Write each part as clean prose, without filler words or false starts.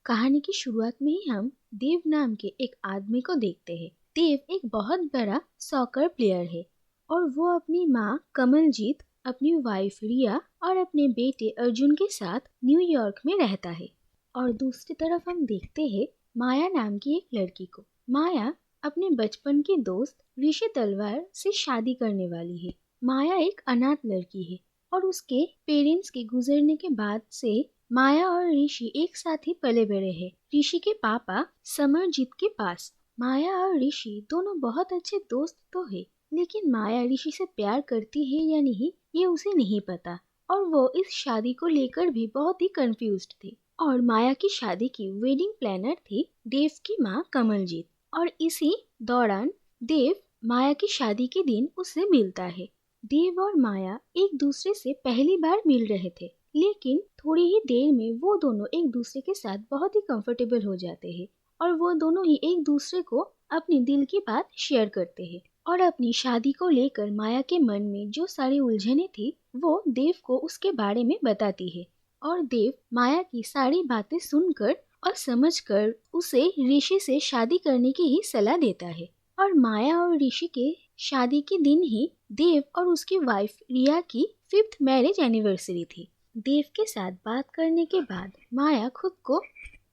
कहानी की शुरुआत में ही हम देव नाम के एक आदमी को देखते हैं। देव एक बहुत बड़ा सॉकर प्लेयर है और वो अपनी माँ कमलजीत, अपनी वाइफ रिया और अपने बेटे अर्जुन के साथ न्यूयॉर्क में रहता है। और दूसरी तरफ हम देखते हैं माया नाम की एक लड़की को। माया अपने बचपन के दोस्त ऋषि तलवार से शादी करने वाली है। माया एक अनाथ लड़की है और उसके पेरेंट्स के गुजरने के बाद से माया और ऋषि एक साथ ही पले बड़े हैं। ऋषि के पापा समरजीत के पास। माया और ऋषि दोनों बहुत अच्छे दोस्त तो है, लेकिन माया ऋषि से प्यार करती है या नहीं ये उसे नहीं पता और वो इस शादी को लेकर भी बहुत ही कंफ्यूज्ड थी। और माया की शादी की वेडिंग प्लानर थी देव की माँ कमलजीत। और इसी दौरान देव माया की शादी के दिन उससे मिलता है। देव और माया एक दूसरे से पहली बार मिल रहे थे, लेकिन थोड़ी ही देर में वो दोनों एक दूसरे के साथ बहुत ही कंफर्टेबल हो जाते हैं और वो दोनों ही एक दूसरे को अपनी दिल की बात शेयर करते हैं। और अपनी शादी को लेकर माया के मन में जो सारी उलझने थी वो देव को उसके बारे में बताती है और देव माया की सारी बातें सुनकर और समझकर उसे ऋषि से शादी करने की ही सलाह देता है। और माया और ऋषि के शादी के दिन ही देव और उसकी वाइफ रिया की 5th मैरिज एनिवर्सरी थी। देव के साथ बात करने के बाद माया खुद को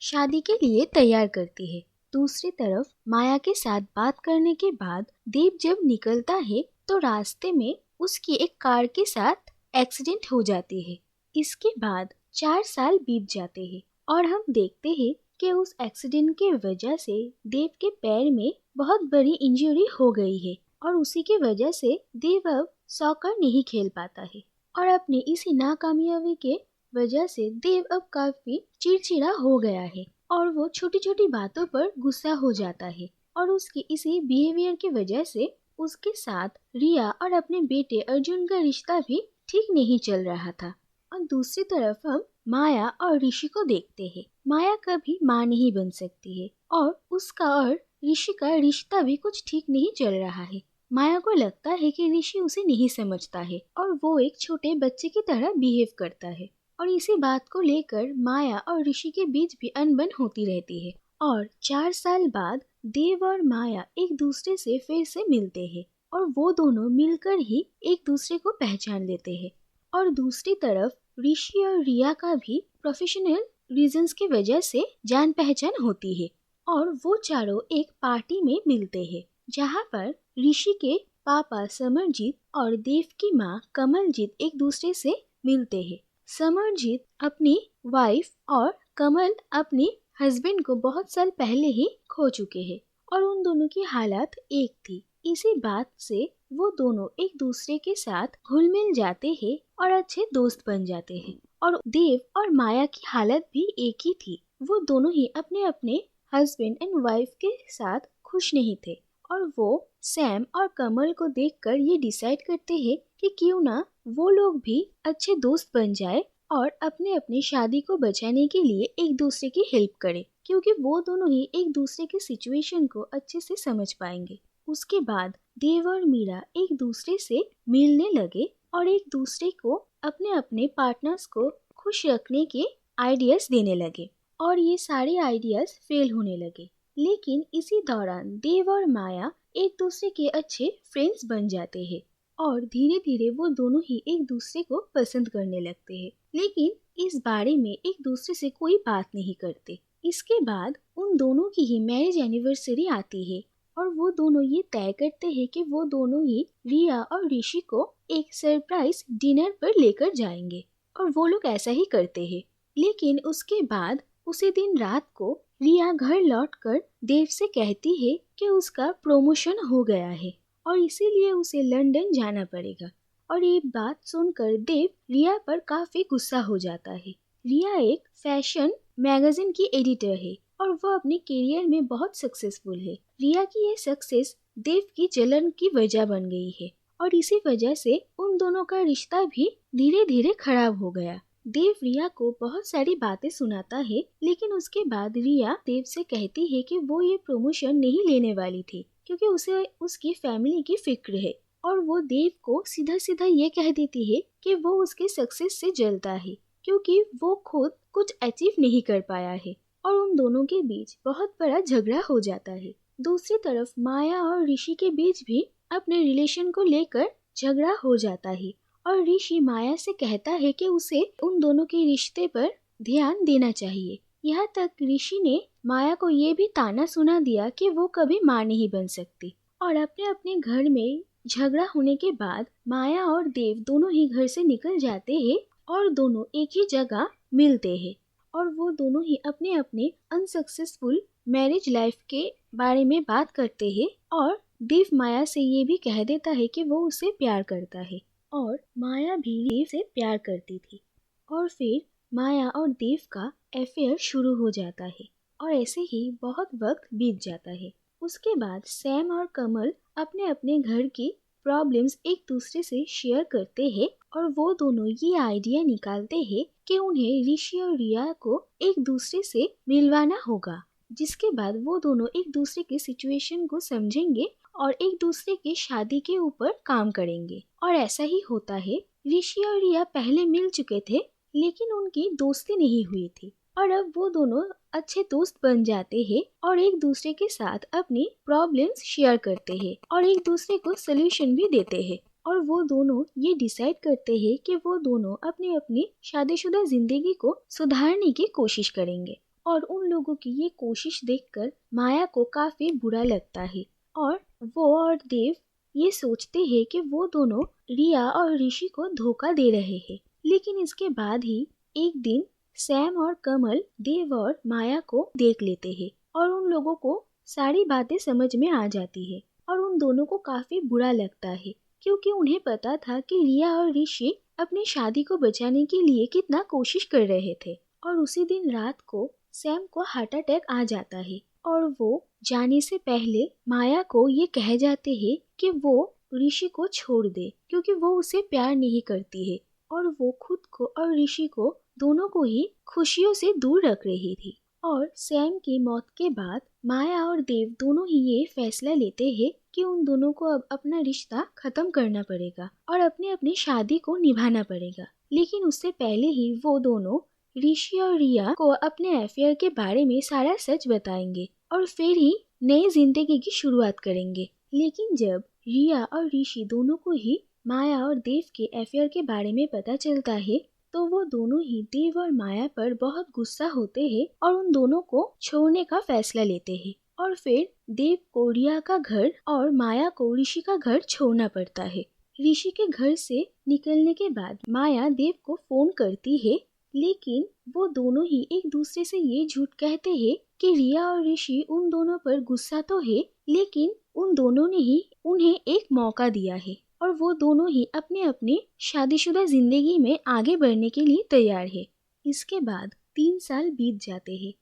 शादी के लिए तैयार करती है। दूसरी तरफ माया के साथ बात करने के बाद देव जब निकलता है तो रास्ते में उसकी एक कार के साथ एक्सीडेंट हो जाती है। इसके बाद 4 साल बीत जाते हैं और हम देखते हैं कि उस एक्सीडेंट के वजह से देव के पैर में बहुत बड़ी इंजरी हो गई है और उसी की वजह से देव अब सॉकर नहीं खेल पाता है। और अपनी इसी नाकामयाबी के वजह से देव अब काफी चिड़चिड़ा हो गया है और वो छोटी छोटी बातों पर गुस्सा हो जाता है। और उसकी इसी बिहेवियर की वजह से उसके साथ रिया और अपने बेटे अर्जुन का रिश्ता भी ठीक नहीं चल रहा था। और दूसरी तरफ हम माया और ऋषि को देखते हैं। माया कभी माँ नहीं बन सकती है और उसका और ऋषि का रिश्ता भी कुछ ठीक नहीं चल रहा है। माया को लगता है कि ऋषि उसे नहीं समझता है और वो एक छोटे बच्चे की तरह बिहेव करता है। और इसी बात को लेकर माया और ऋषि के बीच भी अनबन होती रहती है। और 4 साल बाद देव और माया एक दूसरे से फिर से मिलते हैं और वो दोनों मिलकर ही एक दूसरे को पहचान लेते हैं। और दूसरी तरफ ऋषि और रिया का भी प्रोफेशनल रीजंस की वजह से जान पहचान होती है और वो चारों एक पार्टी में मिलते हैं जहाँ पर ऋषि के पापा समरजीत और देव की माँ कमलजीत एक दूसरे से मिलते हैं। समरजीत अपनी वाइफ और कमल अपने हस्बैंड को बहुत साल पहले ही खो चुके हैं और उन दोनों की हालत एक थी। इसी बात से वो दोनों एक दूसरे के साथ घुल मिल जाते हैं और अच्छे दोस्त बन जाते हैं। और देव और माया की हालत भी एक ही थी। वो दोनों ही अपने अपने हस्बैंड एंड वाइफ के साथ खुश नहीं थे और वो सैम और कमल को देखकर ये डिसाइड करते हैं कि क्यों ना वो लोग भी अच्छे दोस्त बन जाए और अपने अपने शादी को बचाने के लिए एक दूसरे की हेल्प करे, क्योंकि वो दोनों ही एक दूसरे की सिचुएशन को अच्छे से समझ पाएंगे। उसके बाद देव और मीरा एक दूसरे से मिलने लगे और एक दूसरे को अपने अपने पार्टनर्स को खुश रखने के आइडियाज देने लगे और ये सारे आइडियाज फेल होने लगे। लेकिन इसी दौरान देव और माया एक दूसरे के अच्छे फ्रेंड्स बन जाते हैं और धीरे धीरे वो दोनों ही एक दूसरे को पसंद करने लगते हैं, लेकिन इस बारे में एक दूसरे से कोई बात नहीं करते। इसके बाद उन दोनों की ही मैरिज एनिवर्सरी आती है और वो दोनों ये तय करते हैं कि वो दोनों ही रिया और ऋषि को एक सरप्राइज डिनर पर लेकर जाएंगे और वो लोग ऐसा ही करते हैं। लेकिन उसके बाद उसी दिन रात को रिया घर लौटकर देव से कहती है कि उसका प्रमोशन हो गया है और इसीलिए उसे लंदन जाना पड़ेगा। और ये बात सुनकर देव रिया पर काफी गुस्सा हो जाता है। रिया एक फैशन मैगजीन की एडिटर है और वो अपने करियर में बहुत सक्सेसफुल है। रिया की ये सक्सेस देव की जलन की वजह बन गई है और इसी वजह से उन दोनों का रिश्ता भी धीरे धीरे खराब हो गया। देव रिया को बहुत सारी बातें सुनाता है, लेकिन उसके बाद रिया देव से कहती है कि वो ये प्रमोशन नहीं लेने वाली थी क्योंकि उसे उसकी फैमिली की फिक्र है और वो देव को सीधा सीधा ये कह देती है कि वो उसके सक्सेस से जलता है क्योंकि वो खुद कुछ अचीव नहीं कर पाया है और उन दोनों के बीच बहुत बड़ा झगड़ा हो जाता है। दूसरी तरफ माया और ऋषि के बीच भी अपने रिलेशन को लेकर झगड़ा हो जाता है और ऋषि माया से कहता है कि उसे उन दोनों के रिश्ते पर ध्यान देना चाहिए। यहाँ तक ऋषि ने माया को ये भी ताना सुना दिया कि वो कभी माँ नहीं बन सकती। और अपने अपने घर में झगड़ा होने के बाद माया और देव दोनों ही घर से निकल जाते हैं और दोनों एक ही जगह मिलते हैं और वो दोनों ही अपने अपने अनसक्सेसफुल मैरिज लाइफ के बारे में बात करते हैं और देव माया से ये भी कह देता है कि वो उसे प्यार करता है और माया भी देव से प्यार करती थी। और फिर माया और देव का अफेयर शुरू हो जाता है और ऐसे ही बहुत वक्त बीत जाता है। उसके बाद सैम और कमल अपने अपने घर की प्रॉब्लम्स एक दूसरे से शेयर करते हैं और वो दोनों ये आइडिया निकालते हैं कि उन्हें ऋषि और रिया को एक दूसरे से मिलवाना होगा, जिसके बाद वो दोनों एक दूसरे के सिचुएशन को समझेंगे और एक दूसरे की शादी के ऊपर काम करेंगे। और ऐसा ही होता है। ऋषि और रिया पहले मिल चुके थे लेकिन उनकी दोस्ती नहीं हुई थी और अब वो दोनों अच्छे दोस्त बन जाते हैं और एक दूसरे के साथ अपनी प्रॉब्लम्स शेयर करते हैं और एक दूसरे को सोल्यूशन भी देते हैं। और वो दोनों ये डिसाइड करते हैं कि वो दोनों अपनी अपनी शादीशुदा जिंदगी को सुधारने की कोशिश करेंगे। और उन लोगों की ये कोशिश देखकर माया को काफी बुरा लगता है और वो और देव ये सोचते हैं कि वो दोनों रिया और ऋषि को धोखा दे रहे हैं। लेकिन इसके बाद ही एक दिन सैम और कमल देव और माया को देख लेते हैं और उन लोगों को सारी बातें समझ में आ जाती है और उन दोनों को काफी बुरा लगता है क्योंकि उन्हें पता था कि रिया और ऋषि अपनी शादी को बचाने के लिए कितना कोशिश कर रहे थे। और उसी दिन रात को सैम को हार्ट अटैक आ जाता है और वो जाने से पहले माया को ये कह जाते हैं कि वो ऋषि को छोड़ दे क्योंकि वो उसे प्यार नहीं करती है और वो खुद को और ऋषि को दोनों को ही खुशियों से दूर रख रही थी। और सैम की मौत के बाद माया और देव दोनों ही ये फैसला लेते हैं कि उन दोनों को अब अपना रिश्ता खत्म करना पड़ेगा और अपने अपनी शादी को निभाना पड़ेगा। लेकिन उससे पहले ही वो दोनों ऋषि और रिया को अपने अफेयर के बारे में सारा सच बताएंगे और फिर ही नई जिंदगी की शुरुआत करेंगे। लेकिन जब रिया और ऋषि दोनों को ही माया और देव के अफेयर के बारे में पता चलता है तो वो दोनों ही देव और माया पर बहुत गुस्सा होते हैं और उन दोनों को छोड़ने का फैसला लेते हैं। और फिर देव को रिया का घर और माया को ऋषि का घर छोड़ना पड़ता है। ऋषि के घर से निकलने के बाद माया देव को फोन करती है लेकिन वो दोनों ही एक दूसरे से ये झूठ कहते हैं कि रिया और ऋषि उन दोनों पर गुस्सा तो है लेकिन उन दोनों ने ही उन्हें एक मौका दिया है और वो दोनों ही अपने अपने शादीशुदा जिंदगी में आगे बढ़ने के लिए तैयार है। इसके बाद 3 साल बीत जाते हैं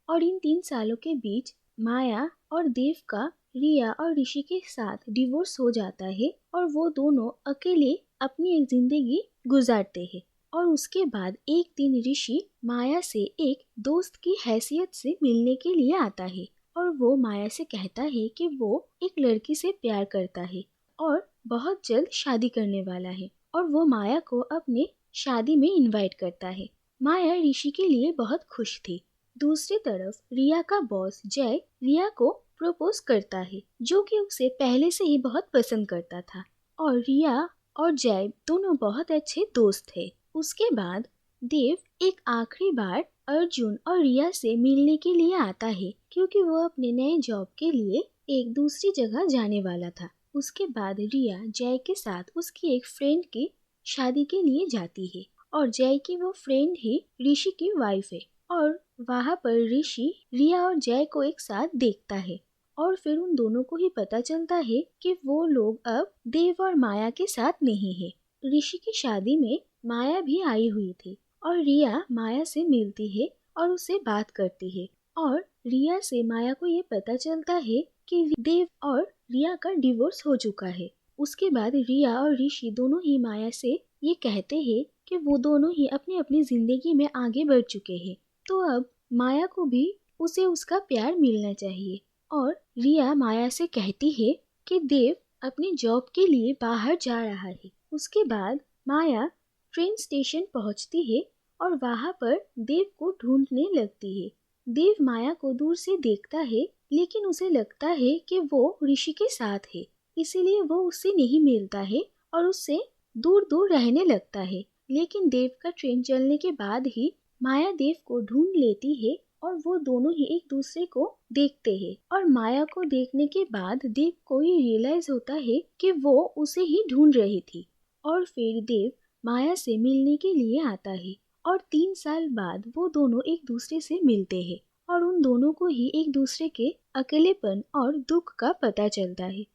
और इन 3 सालों के बीच माया और देव का रिया और ऋषि के साथ डिवोर्स हो जाता है और वो दोनों अकेले अपनी एक जिंदगी गुजारते हैं। और उसके बाद एक दिन ऋषि माया से एक दोस्त की हैसियत से मिलने के लिए आता है और वो माया से कहता है कि वो एक लड़की से प्यार करता है और बहुत जल्द शादी करने वाला है और वो माया को अपने शादी में इनवाइट करता है। माया ऋषि के लिए बहुत खुश थी। दूसरी तरफ रिया का बॉस जय रिया को प्रपोज करता है जो कि उसे पहले से ही बहुत पसंद करता था और रिया और जय दोनों बहुत अच्छे दोस्त थे। उसके बाद देव एक आखिरी बार अर्जुन और रिया से मिलने के लिए आता है क्योंकि वो अपने नए जॉब के लिए एक दूसरी जगह जाने वाला था। उसके बाद रिया जय के साथ उसकी एक फ्रेंड की शादी के लिए जाती है और जय की वो फ्रेंड ही ऋषि की वाइफ है और वहाँ पर ऋषि रिया और जय को एक साथ देखता है और फिर उन दोनों को ही पता चलता है कि वो लोग अब देव और माया के साथ नहीं है। ऋषि की शादी में माया भी आई हुई थी और रिया माया से मिलती है और उससे बात करती है और रिया से माया को ये पता चलता है कि देव और रिया का डिवोर्स हो चुका है। उसके बाद रिया और ऋषि दोनों ही माया से ये कहते हैं कि वो दोनों ही अपनी अपनी जिंदगी में आगे बढ़ चुके हैं तो अब माया को भी उसे उसका प्यार मिलना चाहिए। और रिया माया से कहती है कि देव अपनी जॉब के लिए बाहर जा रहा है। उसके बाद माया ट्रेन स्टेशन पहुंचती है और वहां पर देव को ढूंढने लगती है देव माया को दूर से देखता है, लेकिन उसे लगता है कि वो ऋषि के साथ है, इसीलिए वो उससे नहीं मिलता है और उससे दूर दूर रहने लगता है। लेकिन देव का ट्रेन चलने के बाद ही माया देव को ढूंढ लेती है और वो दोनों ही एक दूसरे को देखते हैं। और माया को देखने के बाद देव को ये रियलाइज होता है कि वो उसे ही ढूंढ रही थी। और फिर देव माया से मिलने के लिए आता है और 3 साल बाद वो दोनों एक दूसरे से मिलते हैं और उन दोनों को ही एक दूसरे के अकेलेपन और दुख का पता चलता है।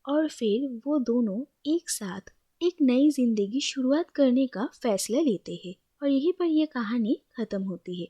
और फिर वो दोनों एक साथ एक नई जिंदगी शुरुआत करने का फैसला लेते हैं और यहीं पर यह कहानी खत्म होती है।